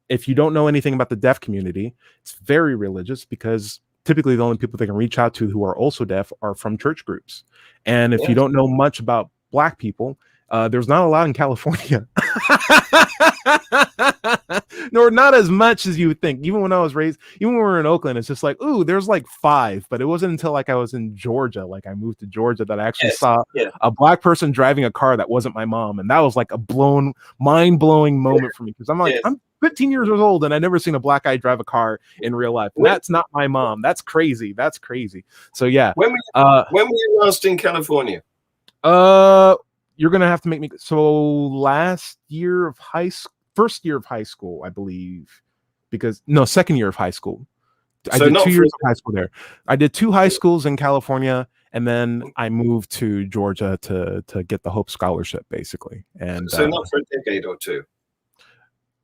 if you don't know anything about the deaf community, it's very religious, because typically the only people they can reach out to who are also deaf are from church groups. And if you don't know much about Black people, there's not a lot in California. Nor not as much as you would think. Even when I was raised, even when we were in Oakland, it's just like, ooh, there's like 5. But it wasn't until I was in Georgia, I moved to Georgia, that I actually saw a Black person driving a car that wasn't my mom. And that was like a mind-blowing moment for me, because I'm like, I'm 15 years old and I never seen a Black guy drive a car in real life. And that's not my mom. That's crazy. So When were you last in California? You're gonna have to make me. So first year of high school, I believe, second year of high school. I did 2 years of high school there. I did 2 high schools in California, and then I moved to Georgia to get the Hope Scholarship, basically. And so not for a decade or two.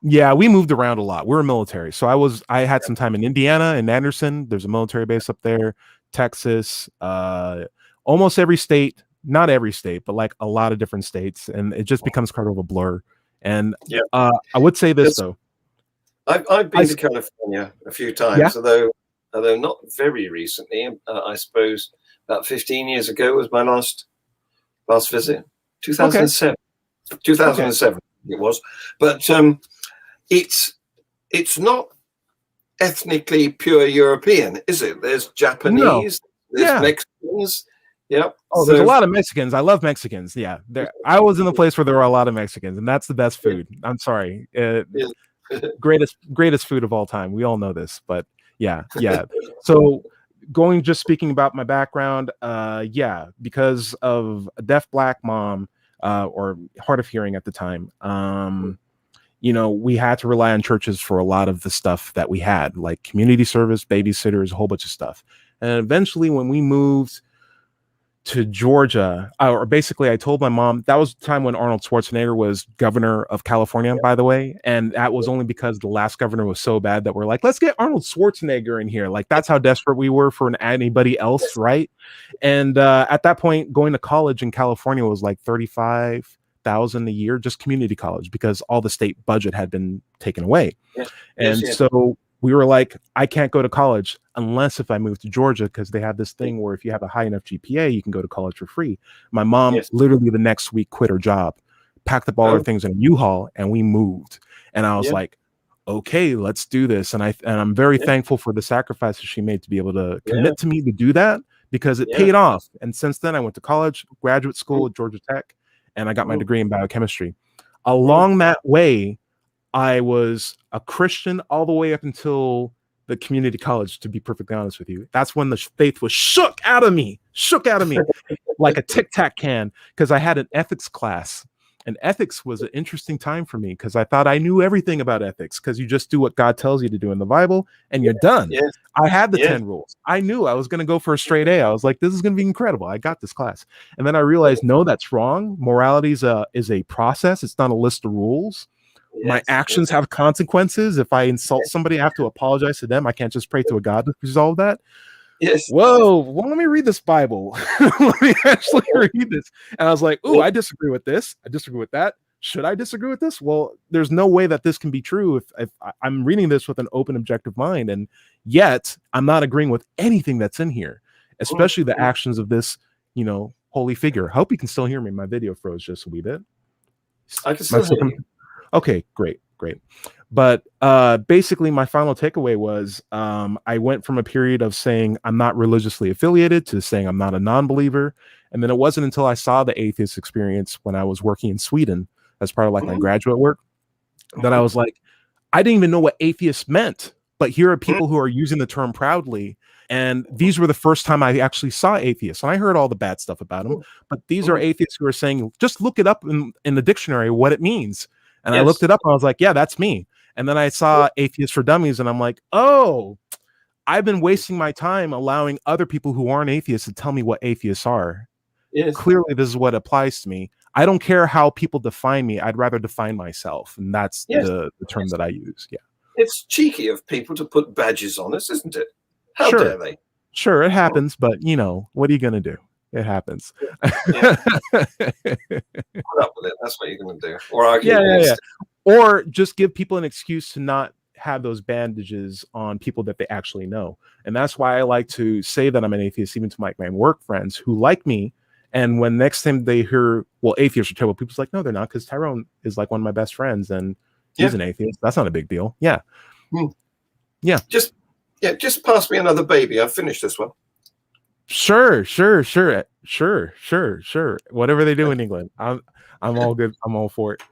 Yeah, we moved around a lot. We were military, so I had some time in Indiana, in Anderson. There's a military base up there. Texas, almost every state. Not every state, but like a lot of different states, and it just becomes kind of a blur. And I would say this though, I've been to California a few times, although not very recently. I suppose about 15 years ago was my last visit. 2007. 2007 it was, but it's not ethnically pure European, is it? There's Japanese, there's Mexicans. Yep. Oh, there's a lot of Mexicans. I love Mexicans. Yeah. I was in a place where there were a lot of Mexicans, and that's the best food. I'm sorry. Greatest food of all time. We all know this, but yeah. So speaking about my background, because of a deaf Black mom, or hard of hearing at the time, we had to rely on churches for a lot of the stuff that we had, like community service, babysitters, a whole bunch of stuff. And eventually when we moved to Georgia, or basically I told my mom, that was the time when Arnold Schwarzenegger was governor of California, by the way. And that was only because the last governor was so bad that we're like, let's get Arnold Schwarzenegger in here. Like, that's how desperate we were for anybody else. Right. And at that point, going to college in California was like $35,000 a year, just community college, because all the state budget had been taken away. So we were like, I can't go to college unless if I move to Georgia, because they have this thing where if you have a high enough GPA, you can go to college for free. My mom literally the next week quit her job, packed up all her things in a U-Haul, and we moved. And I was like, okay, let's do this. And I'm very thankful for the sacrifices she made to be able to commit to me to do that, because it paid off. And since then, I went to college, graduate school at Georgia Tech, and I got my degree in biochemistry. Along that way, I was a Christian all the way up until the community college, to be perfectly honest with you. That's when the faith was shook out of me like a Tic Tac can, because I had an ethics class. And ethics was an interesting time for me because I thought I knew everything about ethics because you just do what God tells you to do in the Bible and you're done. Yes. I had the Yes. 10 rules. I knew I was going to go for a straight A. I was like, this is going to be incredible. I got this class. And then I realized, no, that's wrong. Morality is a process. It's not a list of rules. My Yes. actions have consequences. If I insult somebody, I have to apologize to them. I can't just pray to a God to resolve that. Yes. Whoa, well, let me read this Bible. Let me actually read this. And I was like, ooh, I disagree with this. I disagree with that. Should I disagree with this? Well, there's no way that this can be true if I'm reading this with an open, objective mind. And yet I'm not agreeing with anything that's in here, especially the actions of this, holy figure. I hope you can still hear me. My video froze just a wee bit. I can still hear you. Okay, great. But basically, my final takeaway was I went from a period of saying I'm not religiously affiliated to saying I'm not a non-believer. And then it wasn't until I saw the atheist experience when I was working in Sweden as part of like my graduate work that I was like, I didn't even know what atheist meant. But here are people who are using the term proudly. And these were the first time I actually saw atheists. And I heard all the bad stuff about them. But these are atheists who are saying, just look it up in the dictionary, what it means. And I looked it up and I was like, yeah, that's me. And then I saw Atheists for Dummies and I'm like, oh, I've been wasting my time allowing other people who aren't atheists to tell me what atheists are. Yes. Clearly, this is what applies to me. I don't care how people define me. I'd rather define myself. And that's the term that I use. Yeah. It's cheeky of people to put badges on us, isn't it? How dare they? Sure, it happens. But, what are you going to do? It happens. Yeah. Put up with it. That's what you're going to do. Or argue against it. Or just give people an excuse to not have those bandages on people that they actually know. And that's why I like to say that I'm an atheist, even to my work friends who like me. And when next time they hear, well, atheists are terrible, people's like, no, they're not, because Tyrone is like one of my best friends and he's an atheist. That's not a big deal. Yeah. Yeah. Just pass me another baby. I've finished this one. Sure. Whatever they do in England, I'm all good. I'm all for it.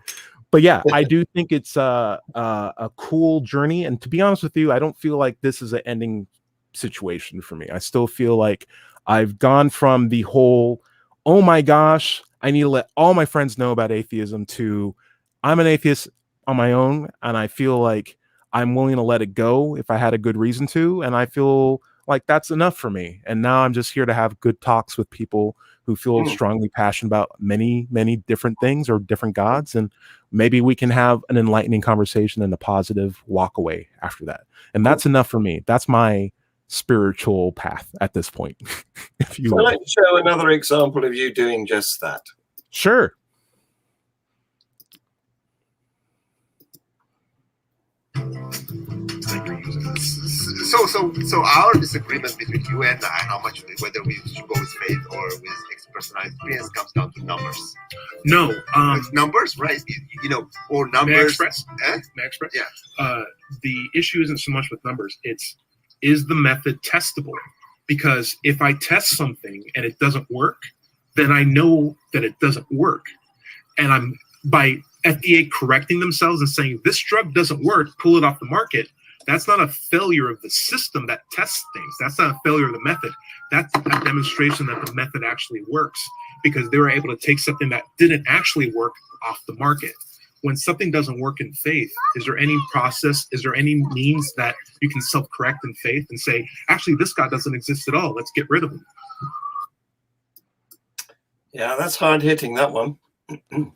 But yeah, I do think it's a cool journey. And to be honest with you, I don't feel like this is an ending situation for me. I still feel like I've gone from the whole, oh my gosh, I need to let all my friends know about atheism to I'm an atheist on my own. And I feel like I'm willing to let it go if I had a good reason to. And I feel like that's enough for me. And now I'm just here to have good talks with people who feel strongly passionate about many, many different things or different gods. And maybe we can have an enlightening conversation and a positive walk away after that. And that's enough for me. That's my spiritual path at this point. If you I'd like to show another example of you doing just that. Sure. So our disagreement between you and I, how much whether we should go with faith or with personal experience, comes down to numbers. No, numbers, right? Or numbers. May I express? May I express? Yeah. The issue isn't so much with numbers; is the method testable? Because if I test something and it doesn't work, then I know that it doesn't work, and I'm by FDA correcting themselves and saying this drug doesn't work, pull it off the market. That's not a failure of the system that tests things. That's not a failure of the method. That's a demonstration that the method actually works because they were able to take something that didn't actually work off the market. When something doesn't work in faith, is there any process, is there any means that you can self-correct in faith and say, actually, this God doesn't exist at all. Let's get rid of him. Yeah, that's hard hitting, that one.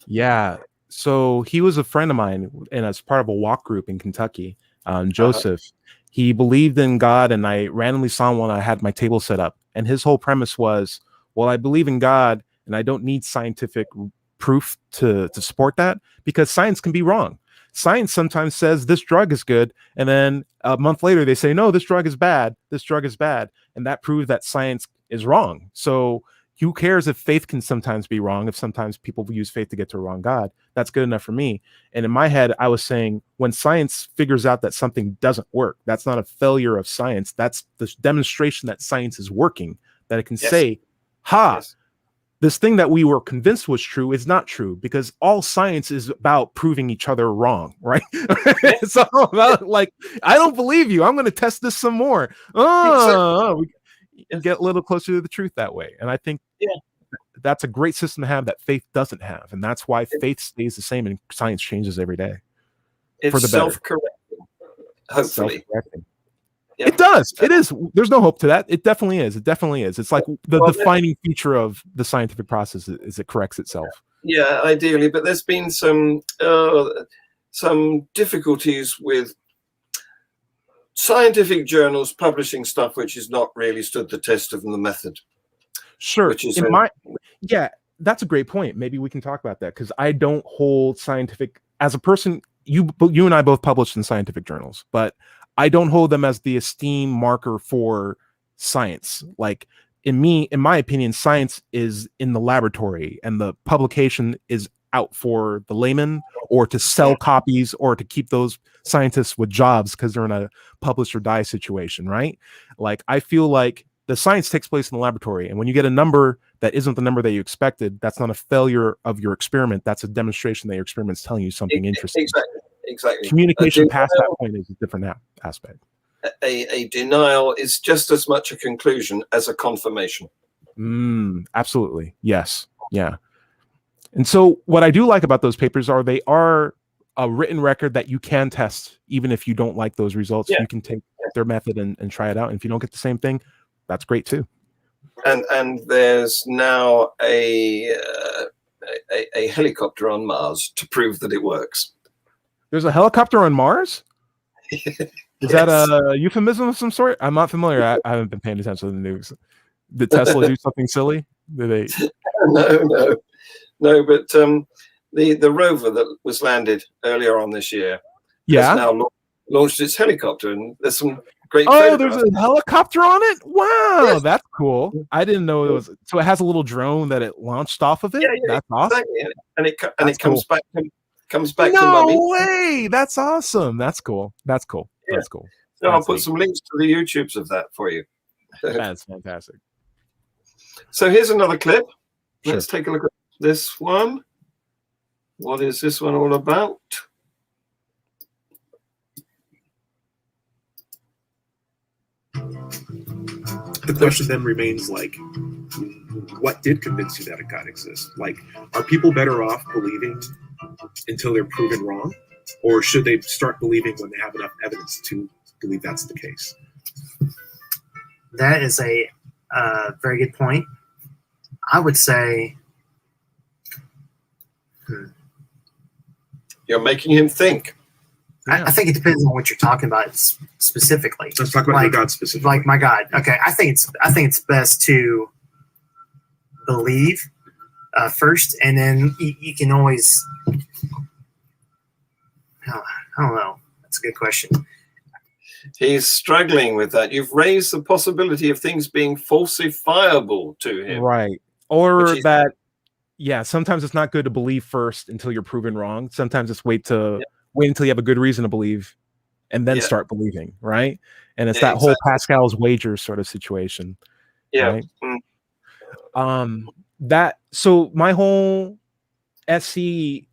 Yeah. So he was a friend of mine and as part of a walk group in Kentucky. Joseph, he believed in God, and I randomly saw him when I had my table set up. And his whole premise was, well, I believe in God, and I don't need scientific proof to support that because science can be wrong. Science sometimes says this drug is good, and then a month later they say, no, this drug is bad. This drug is bad, and that proves that science is wrong. So who cares if faith can sometimes be wrong, if sometimes people use faith to get to a wrong God? That's good enough for me. And in my head, I was saying, when science figures out that something doesn't work, that's not a failure of science. That's the demonstration that science is working, that it can say, this thing that we were convinced was true is not true, because all science is about proving each other wrong, right? It's all about, like, I don't believe you. I'm going to test this some more. We get a little closer to the truth that way. And I think that's a great system to have that faith doesn't have, and that's why faith stays the same and science changes every day. It's for the better. self-correcting, hopefully. Self-correcting. Yeah. It does. It is. There's no hope to that. It definitely is. It definitely is. It's like the Well, defining feature of the scientific process is it corrects itself. Yeah, ideally, but there's been some difficulties with scientific journals publishing stuff which has not really stood the test of the method. Sure. Which is yeah, that's a great point. Maybe we can talk about that, because I don't hold scientific as a person. You and I both published in scientific journals, but I don't hold them as the esteem marker for science. Like in my opinion, science is in the laboratory and the publication is out for the layman, or to sell copies, or to keep those scientists with jobs because they're in a publish or die situation, right? Like I feel like the science takes place in the laboratory, and when you get a number that isn't the number that you expected, that's not a failure of your experiment. That's a demonstration that your experiment's telling you something interesting. Exactly. Communication past that point is a different aspect. A denial is just as much a conclusion as a confirmation. Absolutely. Yes. Yeah. And so what I do like about those papers are they are a written record that you can test, even if you don't like those results. You can take their method and try it out. And if you don't get the same thing, that's great too. And there's now a helicopter on Mars to prove that it works. There's a helicopter on Mars? Is that a euphemism of some sort? I'm not familiar. I haven't been paying attention to the news. Did Tesla do something silly? Did they? No. But the rover that was landed earlier on this year has now launched its helicopter, and there's some great. Oh, there's a helicopter on it. Wow, that's cool. I didn't know it was. So it has a little drone that it launched off of it. That's awesome. Exactly. And it comes back. Comes back. No to way! That's awesome. That's cool. That's cool. So I'll put some links to the YouTubes of that for you. That's fantastic. So here's another clip. Let's take a look at this one. What is this one all about? The question then remains, like, what did convince you that a God exists? Like, are people better off believing until they're proven wrong? Or should they start believing when they have enough evidence to believe that's the case? That is a very good point. I would say... You're making him think. I think it depends on what you're talking about specifically. Let's talk about your God specifically. Like my God. Okay, I think it's best to believe first, and then you can always. I don't know. That's a good question. He's struggling with that. You've raised the possibility of things being falsifiable to him, right? Or that, sometimes it's not good to believe first until you're proven wrong. Sometimes it's wait until you have a good reason to believe and then start believing, right? And it's that whole Pascal's wager sort of situation. Right? So my whole SC,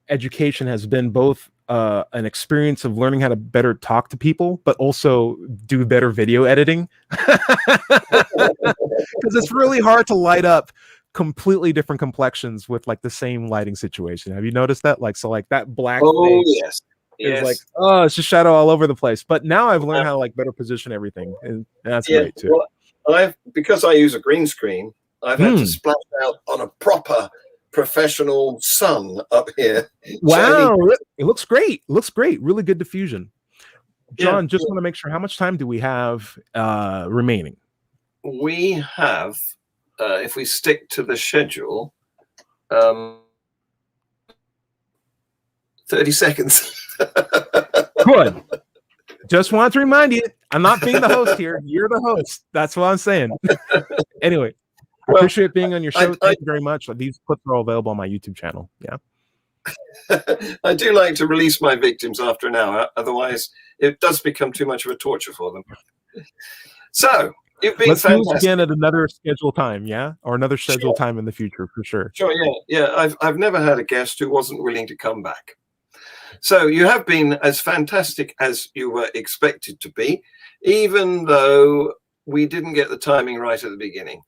education has been both an experience of learning how to better talk to people, but also do better video editing. Because it's really hard to light up completely different complexions with like the same lighting situation. Have you noticed that? Like that black face is like, it's just shadow all over the place. But now I've learned how to like better position everything, and that's great too. Well, because I use a green screen, I've had to splash out on a proper professional sun up here. Wow, it looks great. Really good diffusion. John, just want to make sure, how much time do we have remaining? We have, if we stick to the schedule, 30 seconds. Good. Just want to remind you, I'm not being the host here. You're the host. That's what I'm saying. Anyway, I appreciate being on your show. Thank you very much. These clips are all available on my YouTube channel. Yeah. I do like to release my victims after an hour. Otherwise, it does become too much of a torture for them. So, you've been fantastic. Let's move again at another scheduled time, or another scheduled time in the future, for sure. Sure, yeah. I've never had a guest who wasn't willing to come back. So you have been as fantastic as you were expected to be, even though we didn't get the timing right at the beginning.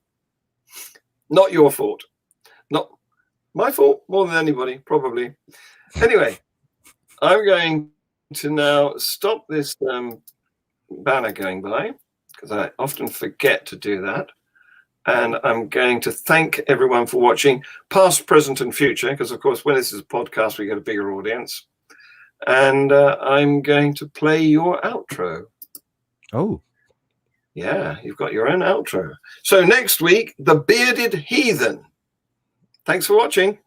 Not your fault. Not my fault more than anybody, probably. Anyway, I'm going to now stop this banner going by because I often forget to do that. And I'm going to thank everyone for watching, past, present, and future, because, of course, when this is a podcast, we get a bigger audience. And I'm going to play your outro. Oh. Yeah, you've got your own outro. So next week, The Bearded Heathen. Thanks for watching.